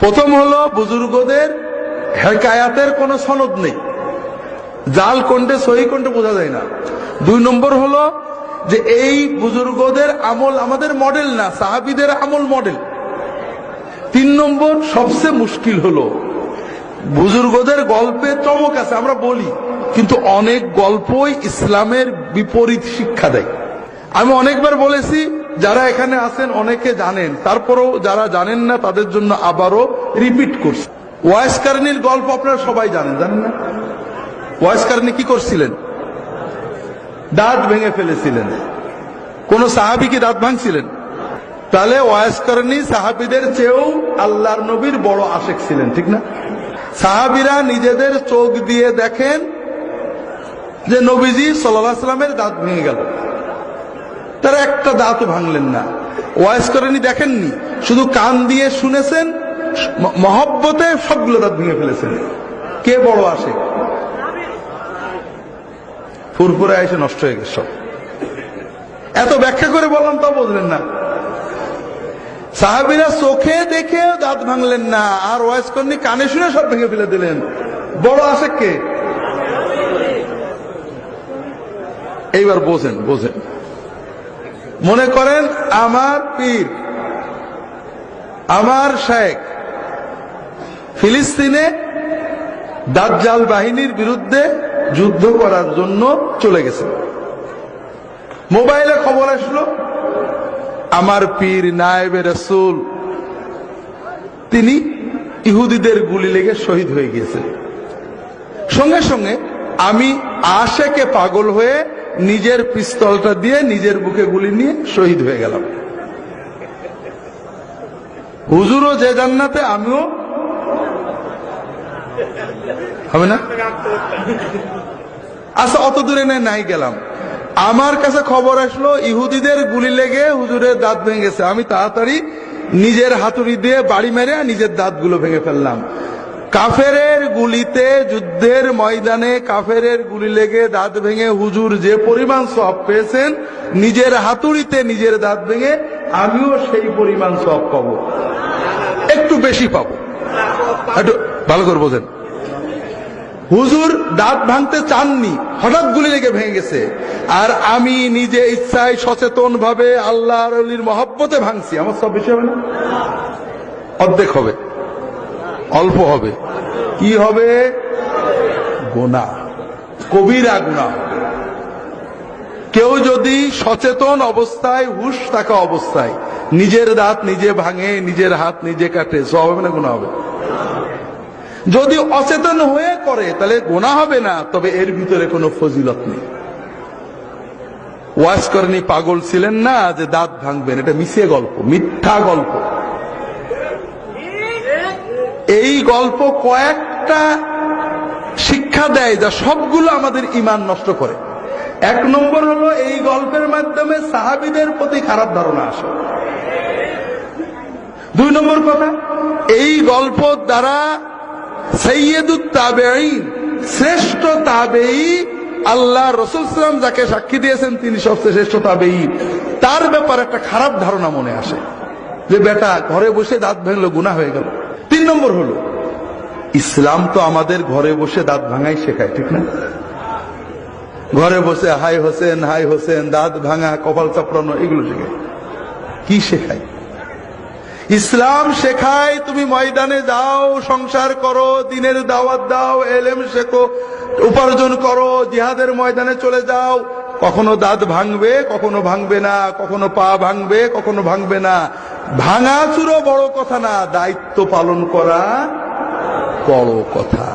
প্রথম হলো বুজুর্গদের হেকায়াতের কোনো সনদ নেই, জাল কোনটে সহি কোনটে বোঝা যায় না। 2 নম্বর হলো যে এই বুজুর্গদের আমল আমাদের মডেল না, সাহাবীদের আমল মডেল। 3 নম্বর সবচেয়ে মুশকিল হলো বুজুর্গদের গল্পে চমক আছে আমরা বলি, কিন্তু অনেক গল্পই ইসলামের বিপরীত শিক্ষা দেয়। আমি অনেকবার বলেছি, যারা এখানে আছেন অনেকে জানেন, তারপরেও যারা জানেন না তাদের জন্য আবারও রিপিট করছি। ওয়াইস কারনীর গল্প আপনারা সবাই জানেন, জানেন না? ওয়াইস কারনী কি করছিলেন? দাঁত ভেঙে ফেলেছিলেন। কোন সাহাবী কি দাঁত ভাঙছিলেন? তাহলে ওয়াইস কারনী সাহাবীদের চেয়েও আল্লাহর নবীর বড় আশেক ছিলেন, ঠিক না? সাহাবীরা নিজেদের চোখ দিয়ে দেখেন যে নবীজি সাল্লাল্লাহু আলাইহি ওয়াসাল্লামের দাঁত ভেঙে গেল, তারা একটা দাঁতও ভাঙলেন না। ওয়াইস কারনী দেখেননি, শুধু কান দিয়ে শুনেছেন, মহব্বতে সবগুলো দাঁত ভেঙে ফেলেছেন। কে বড় আশেক? ফুরফুরে এসে নষ্ট হয়ে গেছে সব। এত ব্যাখ্যা করে বললাম তাও বুঝলেন না। সাহাবীরা চোখে দেখে দাঁত ভাঙলেন না, আর ওয়াইস কারনী কানে শুনে সব ভেঙে ফেলে দিলেন। বড় আশেক কে? এইবার বোঝেন, বোঝেন। মনে করেন আমার পীর, আমার শেখ ফিলিস্তিনে দাজ্জাল বাহিনীর বিরুদ্ধে যুদ্ধ করার জন্য চলে গেছে। মোবাইলে খবর আসলো আমার পীর নায়েবে রাসূল তিনি ইহুদিদের গুলি লেগে শহীদ হয়ে গিয়েছেন। সঙ্গে সঙ্গে আমি আশেকে পাগল হয়ে নিজের পিস্তলটা দিয়ে নিজের বুকে গুলি নিয়ে শহীদ হয়ে গেলাম। হুজুরও যে জান্নাতে, আমিও হবে না? আচ্ছা, অত দূরে নাই গেলাম। আমার কাছে খবর আসলো ইহুদিদের গুলি লেগে হুজুরের দাঁত ভেঙে গেছে। আমি তাড়াতাড়ি নিজের হাতুড়ি দিয়ে বাড়ি মেরে নিজের দাঁতগুলো ভেঙে ফেললাম। কাফেরের গুলিতে, যুদ্ধের ময়দানে কাফেরের গুলি লেগে দাঁত ভেঙে হুজুর যে পরিমাণ সওয়াব পেয়েছেন, নিজের হাতুড়িতে নিজের দাঁত ভেঙে আমিও সেই পরিমাণ সওয়াব পাবো, একটু বেশি পাবো। একটু ভালো করে বোঝেন। হুজুর দাঁত ভাঙতে চাননি, হঠাৎ গুলি লেগে ভেঙে গেছে, আর আমি নিজে ইচ্ছায় সচেতন ভাবে আল্লাহর ওলির মহব্বতে ভাঙছি। আমার সব বেশি হবে না? অর্ধেক হবে, অল্প হবে। কি হবে? গুনাহ, কবিরা গুনাহ। কেউ যদি সচেতন অবস্থায়, হুশ থাকা অবস্থায় নিজের দাঁত নিজে ভাঙে, নিজের হাত নিজে কাটে, সওয়াব হবে না গুনাহ হবে? যদি অচেতন হয়ে করে তাহলে গুনাহ হবে না, তবে এর ভিতরে কোনো ফজিলত নেই। ওয়াইস কারনী পাগল ছিলেন না যে দাঁত ভাঙবেন, এটা মিছে গল্প, মিথ্যা গল্প। এই গল্প কয়েকটা শিক্ষা দেয় যা সবগুলো আমাদের ঈমান নষ্ট করে। 1 নম্বর হলো এই গল্পের মাধ্যমে সাহাবীদের প্রতি খারাপ ধারণা আসে। 2 নম্বর কথা, এই গল্প দ্বারা সাইয়্যিদুত তাবেঈন, শ্রেষ্ঠ তাবেঈ, আল্লাহ রাসূল সাল্লাল্লাহু আলাইহি ওয়াসাল্লাম যাকে সাক্ষী দিয়েছেন তিনি সবচেয়ে শ্রেষ্ঠ তাবেঈ, তার ব্যাপারে একটা খারাপ ধারণা মনে আসে যে বেটা ঘরে বসে দাঁত ভাঙলো, গুনাহ হয়ে গেল। 3 নম্বর হলো ইসলাম তো আমাদের ঘরে বসে দাঁত ভাঙাই শেখায়, ঠিক না? ঘরে বসে হাই হোসেন, হাই হোসেন, দাঁত ভাঙা, কপাল চাপড়ানো, এগুলো শেখায়। কি শেখায়? ইসলাম শেখায় তুমি ময়দানে যাও, সংসার করো, দ্বীনের দাওয়াত দাও, ইলম শেখো, উপার্জন করো, জিহাদের ময়দানে চলে যাও। কখনো দাঁত ভাঙবে, কখনো ভাঙবে না, কখনো পা ভাঙবে, কখনো ভাঙবে না। ভাঙাচুরো বড় কথা না, দায়িত্ব পালন করা বড় কথা।